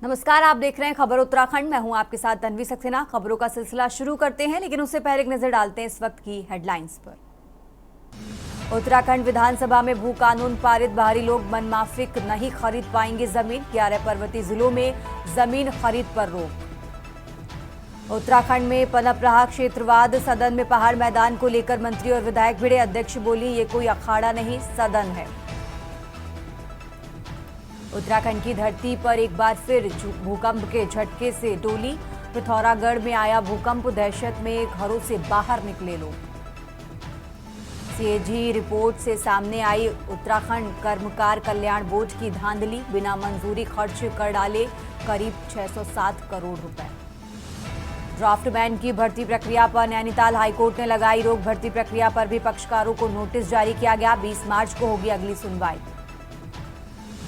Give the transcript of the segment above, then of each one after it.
नमस्कार, आप देख रहे हैं खबर उत्तराखंड। मैं हूं आपके साथ तन्वी सक्सेना। खबरों का सिलसिला शुरू करते हैं, लेकिन उससे पहले एक नजर डालते हैं इस वक्त की हेडलाइंस पर। उत्तराखंड विधानसभा में भू कानून पारित, बाहरी लोग मनमाफिक नहीं खरीद पाएंगे जमीन। 11 पर्वतीय जिलों में जमीन खरीद पर रोक। उत्तराखंड में पनप रहा क्षेत्रवाद, सदन में पहाड़ मैदान को लेकर मंत्री और विधायक भिड़े। अध्यक्ष बोली, ये कोई अखाड़ा नहीं, सदन है। उत्तराखंड की धरती पर एक बार फिर भूकंप के झटके से डोली। पिथौरागढ़ में आया भूकंप, दहशत में घरों से बाहर निकले लोग। सीएजी रिपोर्ट से सामने आई उत्तराखंड कर्मकार कल्याण बोर्ड की धांधली। बिना मंजूरी खर्च कर डाले करीब 607 करोड़ रुपए। ड्राफ्टमैन की भर्ती प्रक्रिया पर नैनीताल हाईकोर्ट ने लगाई रोक। भर्ती प्रक्रिया पर भी पक्षकारों को नोटिस जारी किया गया। 20 मार्च को होगी अगली सुनवाई।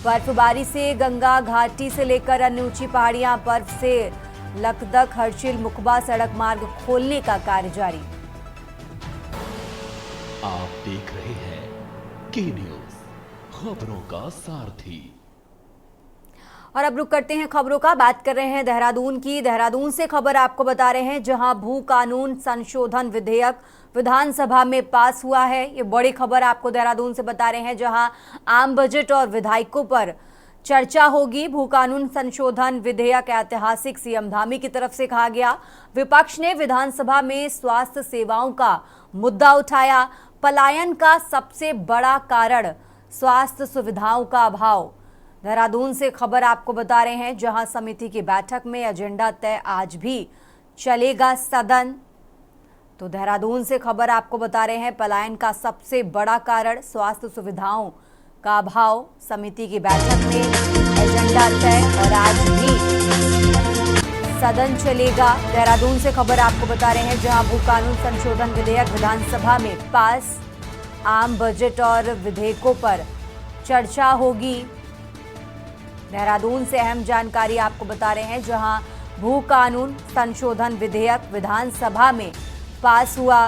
बर्फबारी से गंगा घाटी से लेकर अन्य ऊंची पहाड़ियां, बर्फ से लकदक हर्षिल मुकबा सड़क मार्ग खोलने का कार्य जारी। आप देख रहे हैं के न्यूज, खबरों का सारथी। और अब रुक करते हैं खबरों का। बात कर रहे हैं देहरादून की। देहरादून से खबर आपको बता रहे हैं, जहां भू कानून संशोधन विधेयक विधानसभा में पास हुआ है। ये बड़ी खबर आपको देहरादून से बता रहे हैं, जहां आम बजट और विधायकों पर चर्चा होगी। भू कानून संशोधन विधेयक ऐतिहासिक, सीएम धामी की तरफ से कहा गया। विपक्ष ने विधानसभा में स्वास्थ्य सेवाओं का मुद्दा उठाया। पलायन का सबसे बड़ा कारण स्वास्थ्य सुविधाओं का अभाव। देहरादून से खबर आपको बता रहे हैं, जहां समिति की बैठक में एजेंडा तय, आज भी चलेगा सदन। तो देहरादून से खबर आपको बता रहे हैं, पलायन का सबसे बड़ा कारण स्वास्थ्य सुविधाओं का अभाव। समिति की बैठक में एजेंडा तय और आज भी सदन चलेगा। देहरादून से खबर आपको बता रहे हैं, जहां भू कानून संशोधन विधेयक विधानसभा में पास। आम बजट और विधेयकों पर चर्चा होगी। देहरादून से अहम जानकारी आपको बता रहे हैं, जहां भू कानून संशोधन विधेयक विधानसभा में पास हुआ।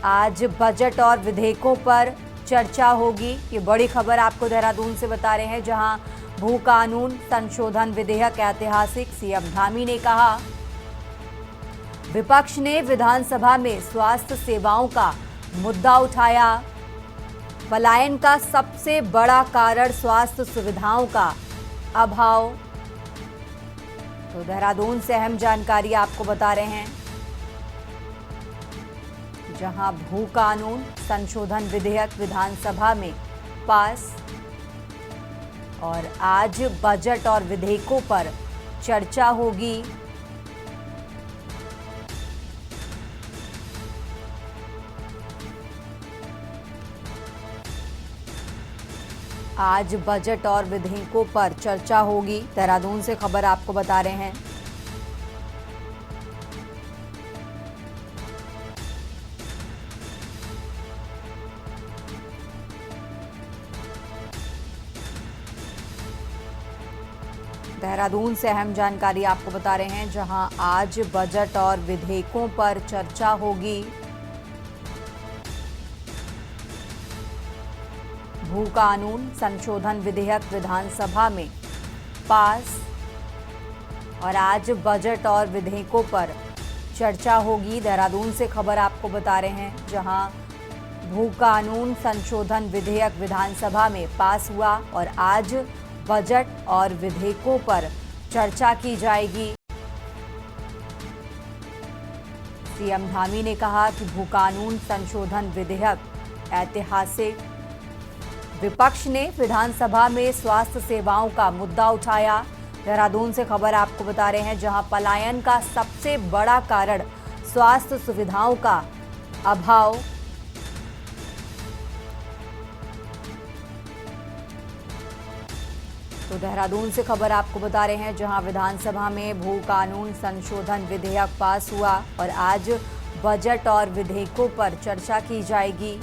आज बजट और विधेयकों पर चर्चा होगी। ये बड़ी खबर आपको देहरादून से बता रहे हैं, जहां भू कानून संशोधन विधेयक ऐतिहासिक, सीएम धामी ने कहा। विपक्ष ने विधानसभा में स्वास्थ्य सेवाओं का मुद्दा उठाया। पलायन का सबसे बड़ा कारण स्वास्थ्य सुविधाओं का अभाव। तो देहरादून से अहम जानकारी आपको बता रहे हैं, जहां भू कानून संशोधन विधेयक विधानसभा में पास और आज बजट और विधेयकों पर चर्चा होगी। आज बजट और विधेयकों पर चर्चा होगी। देहरादून से खबर आपको बता रहे हैं। देहरादून से अहम जानकारी आपको बता रहे हैं, जहां आज बजट और विधेयकों पर चर्चा होगी। भू कानून संशोधन विधेयक विधानसभा में पास और आज बजट और विधेयकों पर चर्चा होगी। देहरादून से खबर आपको बता रहे हैं, जहां भू कानून संशोधन विधेयक विधानसभा में पास हुआ और आज बजट और विधेयकों पर चर्चा की जाएगी। सीएम धामी ने कहा कि भू कानून संशोधन विधेयक ऐतिहासिक। विपक्ष ने विधानसभा में स्वास्थ्य सेवाओं का मुद्दा उठाया। देहरादून से खबर आपको बता रहे हैं, जहां पलायन का सबसे बड़ा कारण स्वास्थ्य सुविधाओं का अभाव। तो देहरादून से खबर आपको बता रहे हैं, जहां विधानसभा में भू कानून संशोधन विधेयक पास हुआ और आज बजट और विधेयकों पर चर्चा की जाएगी।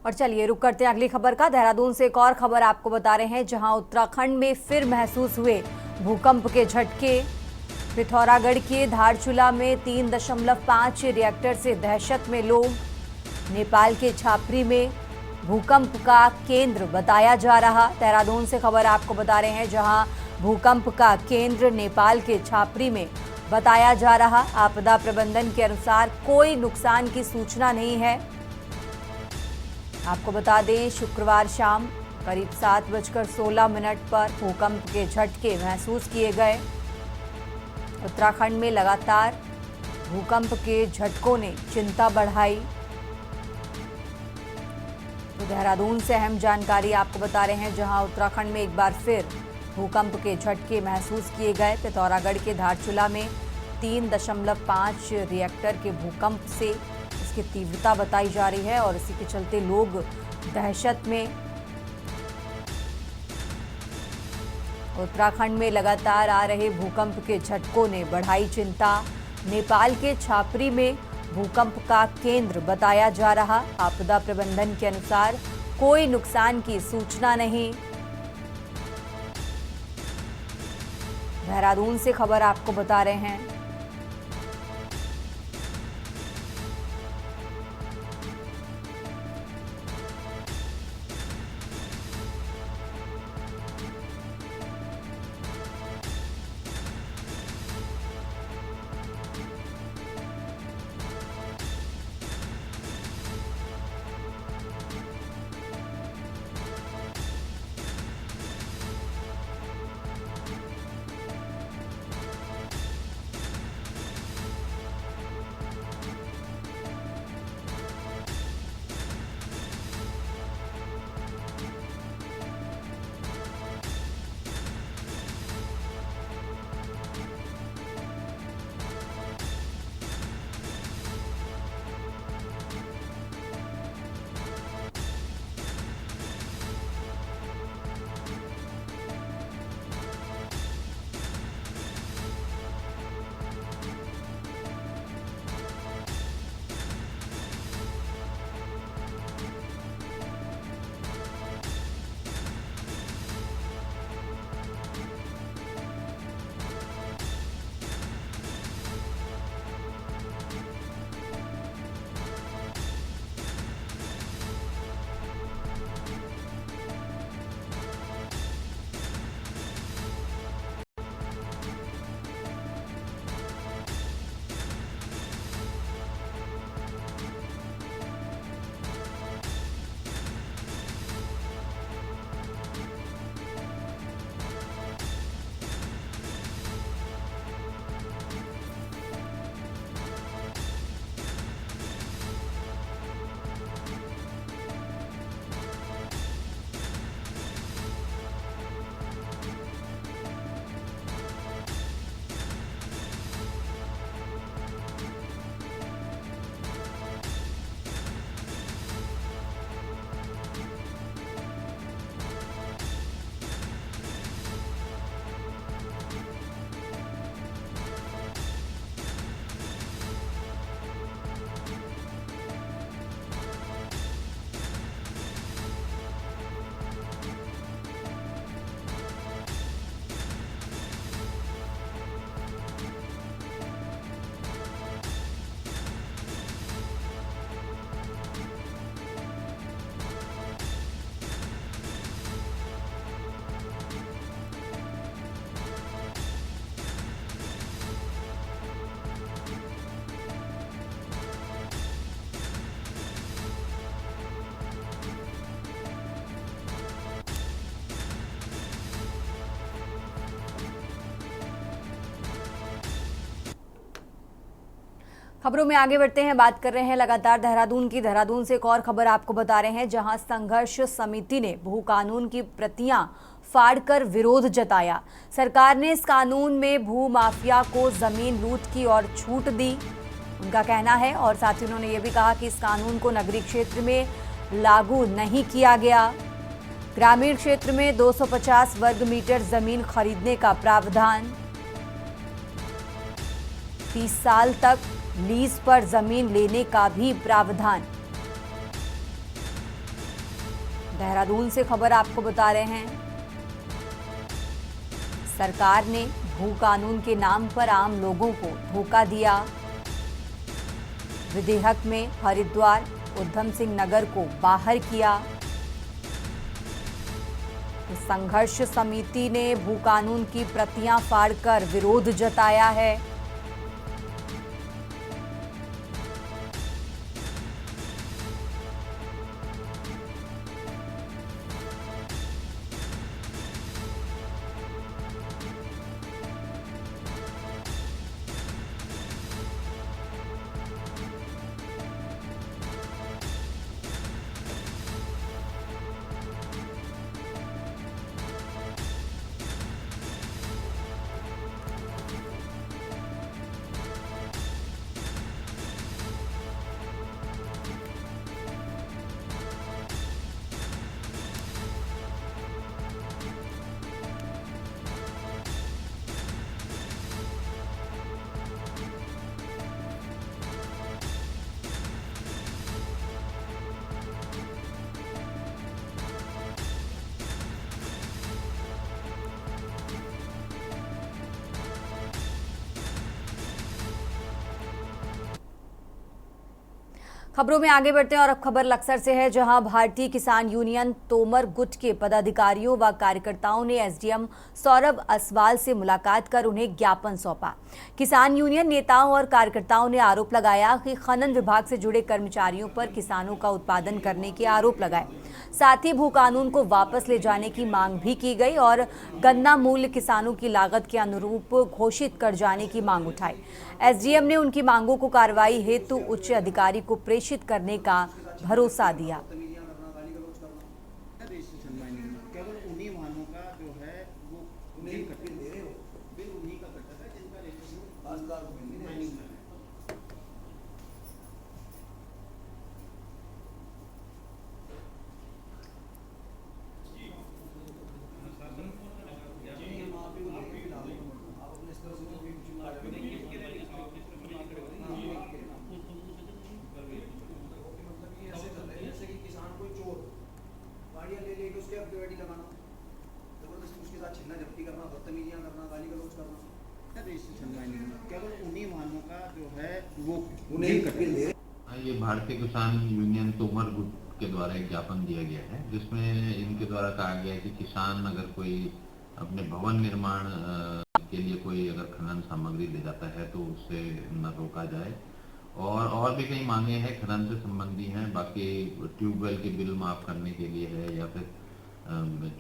और चलिए रुक करते हैं अगली खबर का। देहरादून से एक और खबर आपको बता रहे हैं, जहां उत्तराखंड में फिर महसूस हुए भूकंप के झटके। पिथौरागढ़ के धारचूला में 3.5 रिएक्टर से दहशत में लोग। नेपाल के छापरी में भूकंप का केंद्र बताया जा रहा। देहरादून से खबर आपको बता रहे हैं, जहां भूकंप का केंद्र नेपाल के छापरी में बताया जा रहा। आपदा प्रबंधन के अनुसार कोई नुकसान की सूचना नहीं है। आपको बता दें, शुक्रवार शाम करीब 7:16 पर भूकंप के झटके महसूस किए गए। उत्तराखंड में लगातार भूकंप के झटकों ने चिंता बढ़ाई। तो देहरादून से अहम जानकारी आपको बता रहे हैं, जहां उत्तराखंड में एक बार फिर भूकंप के झटके महसूस किए गए। पिथौरागढ़ के धारचूला में 3.5 रिएक्टर के भूकंप से इसकी तीव्रता बताई जा रही है और इसी के चलते लोग दहशत में। उत्तराखंड में लगातार आ रहे भूकंप के झटकों ने बढ़ाई चिंता। नेपाल के छापरी में भूकंप का केंद्र बताया जा रहा। आपदा प्रबंधन के अनुसार कोई नुकसान की सूचना नहीं। देहरादून से खबर आपको बता रहे हैं। खबरों में आगे बढ़ते हैं, बात कर रहे हैं लगातार देहरादून की। देहरादून से एक और खबर आपको बता रहे हैं, जहां संघर्ष समिति ने भू कानून की प्रतियां फाड़कर विरोध जताया। सरकार ने इस कानून में भू माफिया को जमीन लूट की और छूट दी, उनका कहना है। और साथ ही उन्होंने ये भी कहा कि इस कानून को नगरीय क्षेत्र में लागू नहीं किया गया। ग्रामीण क्षेत्र में 250 वर्ग मीटर जमीन खरीदने का प्रावधान, 30 साल तक लीज पर जमीन लेने का भी प्रावधान। देहरादून से खबर आपको बता रहे हैं। सरकार ने भू कानून के नाम पर आम लोगों को धोखा दिया। विधेयक में हरिद्वार, उधम सिंह नगर को बाहर किया। संघर्ष समिति ने भू कानून की प्रतियां फाड़कर विरोध जताया है। खबरों में आगे बढ़ते हैं और अब खबर लक्सर से है, जहां भारतीय किसान यूनियन तोमर गुट के पदाधिकारियों व कार्यकर्ताओं ने एसडीएम सौरभ असवाल से मुलाकात कर उन्हें ज्ञापन सौंपा। किसान यूनियन नेताओं और कार्यकर्ताओं ने आरोप लगाया कि खनन विभाग से जुड़े कर्मचारियों पर किसानों का उत्पादन करने के आरोप लगाए। साथ ही भू कानून को वापस ले जाने की मांग भी की गई और गन्ना मूल्य किसानों की लागत के अनुरूप घोषित कर जाने की मांग उठाई। एसडीएम ने उनकी मांगों को कार्रवाई हेतु उच्च अधिकारी को प्रेषित करने का भरोसा दिया। उसके एक्टिविटी लगाना, जबरदस्ती उसके साथ छीना झपटी करना, बदतमीजियां करना, गाली गलौज करना, केवल उन्हीं वाहनों का जो है वो उन्हें कटके ले। ये भारतीय किसान यूनियन तोमर गुट के द्वारा एक ज्ञापन दिया गया है, जिसमें इनके द्वारा कहा गया है कि किसान अगर कोई अपने भवन निर्माण के लिए कोई अगर खनन सामग्री ले जाता है तो उससे न रोका जाए। और भी कई मांगे हैं खनन से संबंधी हैं, बाकी ट्यूबवेल के बिल माफ करने के लिए है, या फिर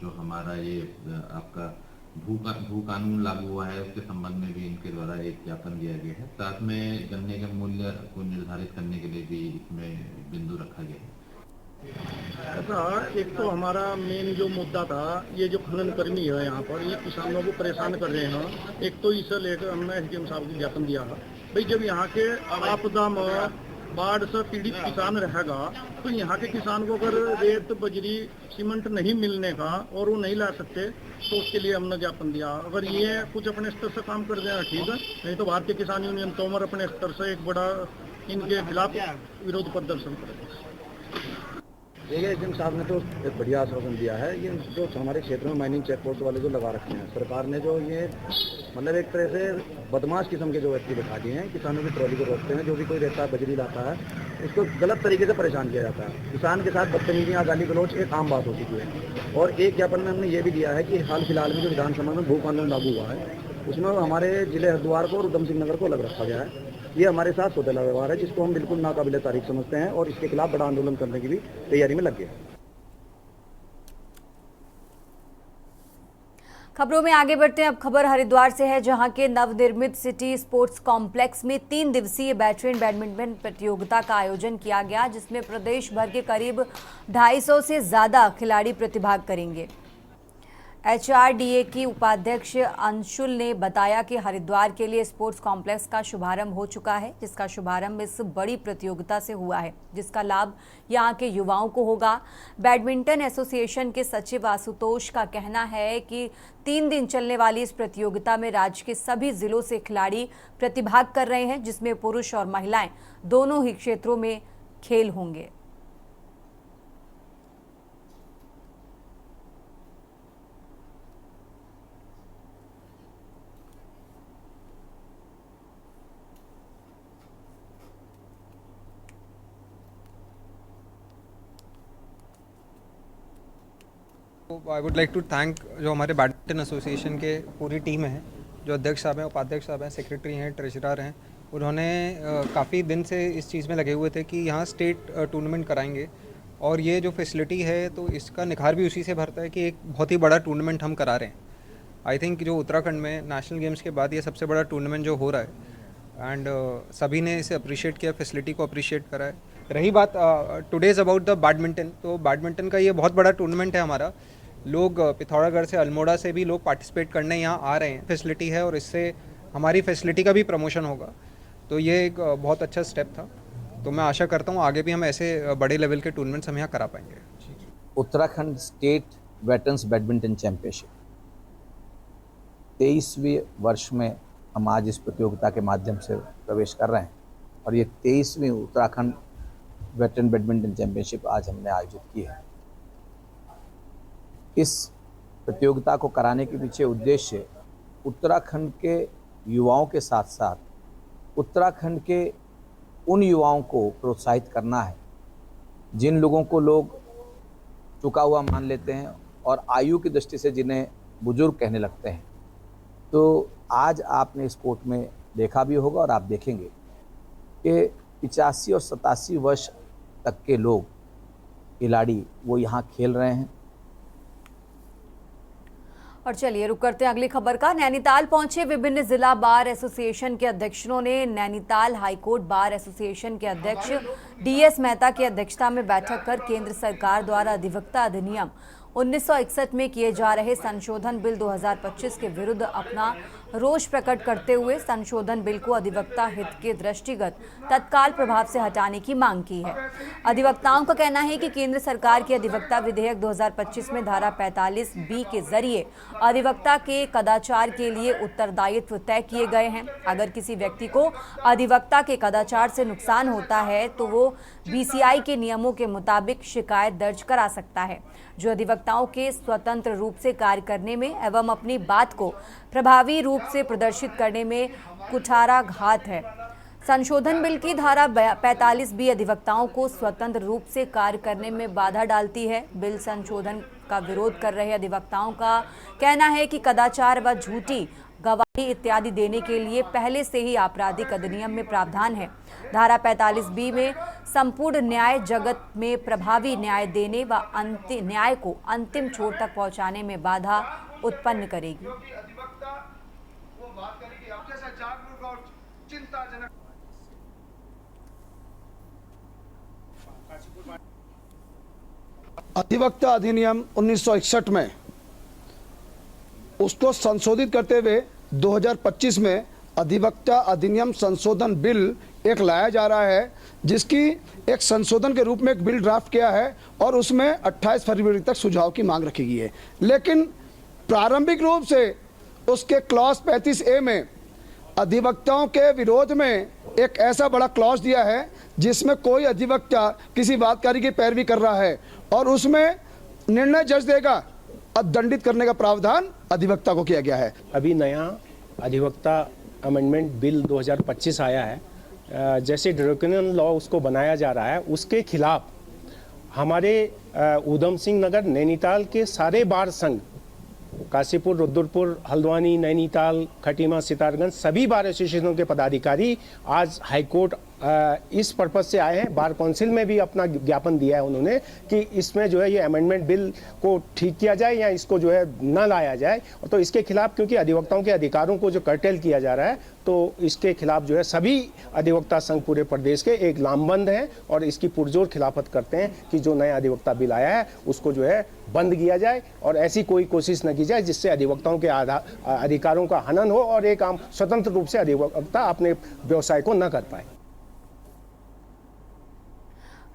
जो हमारा ये आपका भू कानून लागू हुआ है उसके संबंध में भी इनके द्वारा एक ज्ञापन दिया गया है। साथ में गन्ने के मूल्य को निर्धारित करने के लिए भी इसमें बिंदु रखा गया है। ऐसा एक तो हमारा मेन जो मुद्दा था, ये जो खनन कर्मी है यहाँ पर, ये किसानों को परेशान कर रहे हैं। एक तो इसे लेकर हमने एसडीएम साहब को ज्ञापन दिया है, भाई जब यहाँ के आपदा में बाढ़ से पीड़ित किसान रहेगा तो यहाँ के किसान को अगर रेत, बजरी, सीमेंट नहीं मिलने का और वो नहीं ला सकते तो उसके लिए हमने ज्ञापन दिया। अगर ये कुछ अपने स्तर से काम कर देना ठीक है, नहीं तो भारतीय किसान यूनियन तोमर अपने स्तर से एक बड़ा इनके खिलाफ विरोध प्रदर्शन करेगा। देखिए, एसडीएम साहब ने तो एक बढ़िया आश्वासन दिया है। ये जो हमारे क्षेत्र में माइनिंग चेक पोस्ट वाले जो लगा रखे हैं, सरकार ने जो ये मतलब एक तरह से बदमाश किस्म के जो व्यक्ति दिखा दिए हैं, किसानों की ट्रॉली को रोकते हैं, जो भी कोई रेता बजरी लाता है उसको गलत तरीके से परेशान किया जाता है। किसान के साथ बदतमीजियां, गाली गलौज एक आम बात हो चुकी है। और एक ज्ञापन में हमने ये भी दिया है कि हाल फिलहाल में जो विधानसभा में भू कानून लागू हुआ है उसमें हमारे जिले हरिद्वार को और उधम सिंह नगर को अलग रखा गया है। ये हमारे साथ सौतेला व्यवहार है, जिसको हम बिल्कुल नाकाबिले तारीफ समझते हैं और इसके खिलाफ बड़ा आंदोलन करने की भी तैयारी में लग गए हैं। खबरों में आगे बढ़ते हैं। अब खबर हरिद्वार से है, जहां के नवनिर्मित सिटी स्पोर्ट्स कॉम्प्लेक्स में 3 दिवसीय बैटरीन बैडमिंटन प्रतियोगिता का आयोजन किया गया, जिसमें प्रदेश भर के करीब 250 से ज्यादा खिलाड़ी प्रतिभाग करेंगे। एचआरडीए की उपाध्यक्ष अंशुल ने बताया कि हरिद्वार के लिए स्पोर्ट्स कॉम्प्लेक्स का शुभारंभ हो चुका है, जिसका शुभारंभ इस बड़ी प्रतियोगिता से हुआ है, जिसका लाभ यहां के युवाओं को होगा। बैडमिंटन एसोसिएशन के सचिव आशुतोष का कहना है कि 3 दिन चलने वाली इस प्रतियोगिता में राज्य के सभी जिलों से खिलाड़ी प्रतिभाग कर रहे हैं, जिसमें पुरुष और महिलाएं दोनों ही क्षेत्रों में खेल होंगे। तो I would like to thank जो हमारे बैडमिंटन एसोसिएशन के पूरी टीम है, जो अध्यक्ष साहब हैं, उपाध्यक्ष साहब हैं, सेक्रेटरी हैं, ट्रेजरर हैं। उन्होंने काफ़ी दिन से इस चीज़ में लगे हुए थे कि यहाँ स्टेट टूर्नामेंट कराएंगे, और ये जो फैसिलिटी है तो इसका निखार भी उसी से भरता है कि एक बहुत ही बड़ा टूर्नामेंट हम करा रहे हैं। आई थिंक जो उत्तराखंड में नेशनल गेम्स के बाद ये सबसे बड़ा टूर्नामेंट जो हो रहा है, एंड सभी ने इसे अप्रिशिएट किया, फैसिलिटी को अप्रिशिएट करा है। रही बात today is about the badminton, तो बैडमिंटन का ये बहुत बड़ा टूर्नामेंट है हमारा। लोग पिथौरागढ़ से, अल्मोड़ा से भी लोग पार्टिसिपेट करने यहाँ आ रहे हैं। फैसिलिटी है और इससे हमारी फैसिलिटी का भी प्रमोशन होगा, तो ये एक बहुत अच्छा स्टेप था। तो मैं आशा करता हूँ आगे भी हम ऐसे बड़े लेवल के टूर्नामेंट्स हम यहाँ करा पाएंगे। Uttarakhand state veterans badminton championship 23वें वर्ष में हम आज इस प्रतियोगिता के माध्यम से प्रवेश कर रहे हैं, और ये 23वीं उत्तराखंड वेटरन बैडमिंटन चैंपियनशिप आज हमने आयोजित की है। इस प्रतियोगिता को कराने के पीछे उद्देश्य उत्तराखंड के युवाओं के साथ साथ उत्तराखंड के उन युवाओं को प्रोत्साहित करना है जिन लोगों को लोग चुका हुआ मान लेते हैं और आयु की दृष्टि से जिन्हें बुजुर्ग कहने लगते हैं। तो आज आपने इस कोर्ट में देखा भी होगा और आप देखेंगे कि 85 और 87 वर्ष तक के लोग खिलाड़ी वो यहाँ खेल रहे हैं। और चलिए रुक करते हैं अगली खबर का। नैनीताल पहुंचे विभिन्न जिला बार एसोसिएशन के अध्यक्षों ने नैनीताल हाईकोर्ट बार एसोसिएशन के अध्यक्ष DS मेहता की अध्यक्षता में बैठक कर केंद्र सरकार द्वारा अधिवक्ता अधिनियम 1961 में किए जा रहे संशोधन बिल 2025 के विरुद्ध अपना रोष प्रकट करते हुए संशोधन बिल को अधिवक्ता हित के दृष्टिगत तत्काल प्रभाव से हटाने की मांग की है। अधिवक्ताओं का कहना है कि केंद्र सरकार के अधिवक्ता विधेयक 2025 में धारा 45B के जरिए अधिवक्ता के कदाचार के लिए उत्तरदायित्व तय किए गए हैं। अगर किसी व्यक्ति को अधिवक्ता के कदाचार से नुकसान होता है तो वो BCI के नियमों के मुताबिक शिकायत दर्ज करा सकता है, जो अधिवक्ताओं के स्वतंत्र रूप से कार्य करने में एवं अपनी बात को प्रभावी रूप से प्रदर्शित करने में कुठाराघात है। संशोधन बिल की धारा 45B अधिवक्ताओं को स्वतंत्र रूप से कार्य करने में बाधा डालती है। बिल संशोधन का विरोध कर रहे अधिवक्ताओं का कहना है कि कदाचार व झूठी गवाही इत्यादि देने के लिए पहले से ही आपराधिक अधिनियम में प्रावधान है। धारा 45B में संपूर्ण न्याय जगत में प्रभावी न्याय देने व न्याय को अंतिम छोर तक पहुंचाने में बाधा उत्पन्न करेगी। अधिवक्ता अधिनियम 1961 में उसको संशोधित करते हुए 2025 में अधिवक्ता अधिनियम संशोधन बिल एक लाया जा रहा है, जिसकी एक संशोधन के रूप में एक बिल ड्राफ्ट किया है और उसमें 28 फरवरी तक सुझाव की मांग रखी गई है। लेकिन प्रारंभिक रूप से उसके क्लॉज 35A में अधिवक्ताओं के विरोध में एक ऐसा बड़ा क्लॉज दिया है जिसमें कोई अधिवक्ता किसी वादकारी की पैरवी कर रहा है और उसमें निर्णय जज देगा, दंडित करने का प्रावधान अधिवक्ता को किया गया है। अभी नया अधिवक्ता अमेंडमेंट बिल 2025 आया है। जैसे ड्रैकोनियन लॉ उसको बनाया जा रहा है, उसके खिलाफ हमारे ऊधम सिंह नगर नैनीताल के सारे बार संघ, काशीपुर, रुद्रपुर, हल्द्वानी, नैनीताल, खटीमा, सितारगंज, सभी बार एसोसिएशनों के पदाधिकारी आज हाईकोर्ट इस पर्पज से आए हैं। बार काउंसिल में भी अपना ज्ञापन दिया है उन्होंने कि इसमें जो है ये अमेंडमेंट बिल को ठीक किया जाए या इसको जो है न लाया जाए। तो इसके खिलाफ, क्योंकि अधिवक्ताओं के अधिकारों को जो कर्टेल किया जा रहा है, तो इसके खिलाफ जो है सभी अधिवक्ता संघ पूरे प्रदेश के एक लामबंद हैं और इसकी पुरजोर खिलाफत करते हैं कि जो नया अधिवक्ता बिल आया है उसको जो है बंद किया जाए और ऐसी कोई कोशिश न की जाए जिससे अधिवक्ताओं के अधिकारों का हनन हो और एक आम स्वतंत्र रूप से अधिवक्ता अपने व्यवसाय को न कर पाए।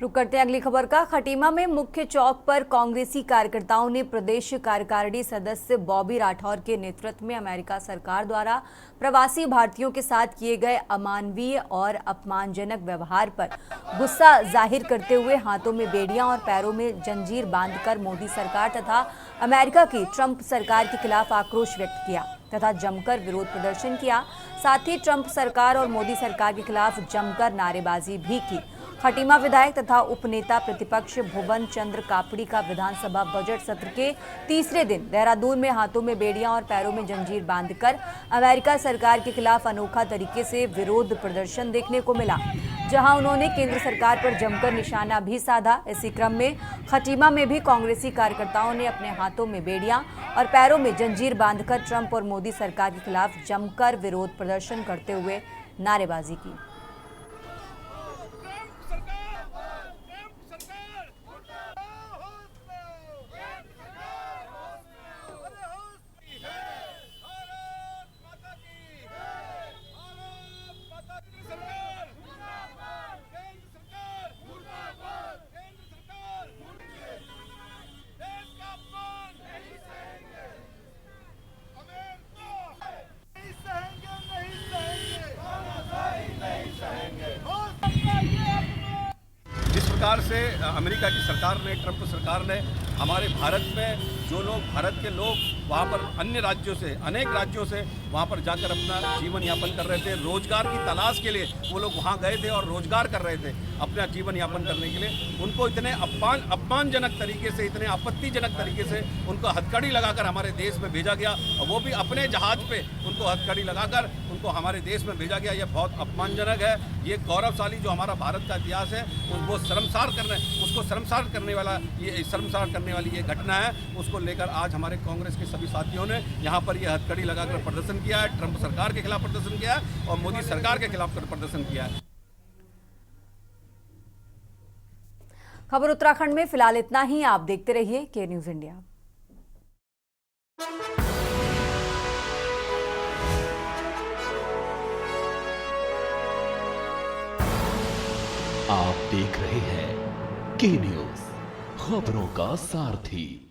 रुक करते हैं अगली खबर का। खटीमा में मुख्य चौक पर कांग्रेसी कार्यकर्ताओं ने प्रदेश कार्यकारिणी सदस्य बॉबी राठौर के नेतृत्व में अमेरिका सरकार द्वारा प्रवासी भारतीयों के साथ किए गए अमानवीय और अपमानजनक व्यवहार पर गुस्सा जाहिर करते हुए हाथों में बेड़ियां और पैरों में जंजीर बांधकर मोदी सरकार तथा अमेरिका की ट्रंप सरकार के खिलाफ आक्रोश व्यक्त किया तथा जमकर विरोध प्रदर्शन किया। साथ ही ट्रंप सरकार और मोदी सरकार के खिलाफ जमकर नारेबाजी भी की। खटीमा विधायक तथा उपनेता प्रतिपक्ष भुवन चंद्र कापड़ी का विधानसभा बजट सत्र के तीसरे दिन देहरादून में हाथों में बेड़ियां और पैरों में जंजीर बांधकर अमेरिका सरकार के खिलाफ अनोखा तरीके से विरोध प्रदर्शन देखने को मिला, जहां उन्होंने केंद्र सरकार पर जमकर निशाना भी साधा। इसी क्रम में खटीमा में भी कांग्रेसी कार्यकर्ताओं ने अपने हाथों में बेड़ियां और पैरों में जंजीर बांधकर ट्रंप और मोदी सरकार के खिलाफ जमकर विरोध प्रदर्शन करते हुए नारेबाजी की। जिस प्रकार से अमेरिका की सरकार ने, ट्रंप सरकार ने हमारे भारत में जो लोग, भारत के लोग वहाँ पर अन्य राज्यों से, अनेक राज्यों से वहाँ पर जाकर अपना जीवन यापन कर रहे थे, रोजगार की तलाश के लिए वो लोग वहाँ गए थे और रोजगार कर रहे थे अपना जीवन यापन करने के लिए, उनको इतने अपमानजनक तरीके से, इतने आपत्तिजनक तरीके से उनको हथकड़ी लगाकर हमारे देश में भेजा गया, और वो भी अपने जहाज पे उनको हथकड़ी लगाकर उनको हमारे देश में भेजा गया। ये बहुत अपमानजनक है। ये गौरवशाली जो हमारा भारत का इतिहास है उसको शर्मसार करने वाली ये घटना है। उसको लेकर आज हमारे कांग्रेस के सभी साथियों ने यहाँ पर ये हथकड़ी लगाकर प्रदर्शन किया है, ट्रंप सरकार के खिलाफ प्रदर्शन किया है और मोदी सरकार के खिलाफ प्रदर्शन किया है। खबर उत्तराखंड में फिलहाल इतना ही। आप देखते रहिए के न्यूज इंडिया। आप देख रहे हैं के न्यूज, खबरों का सारथी।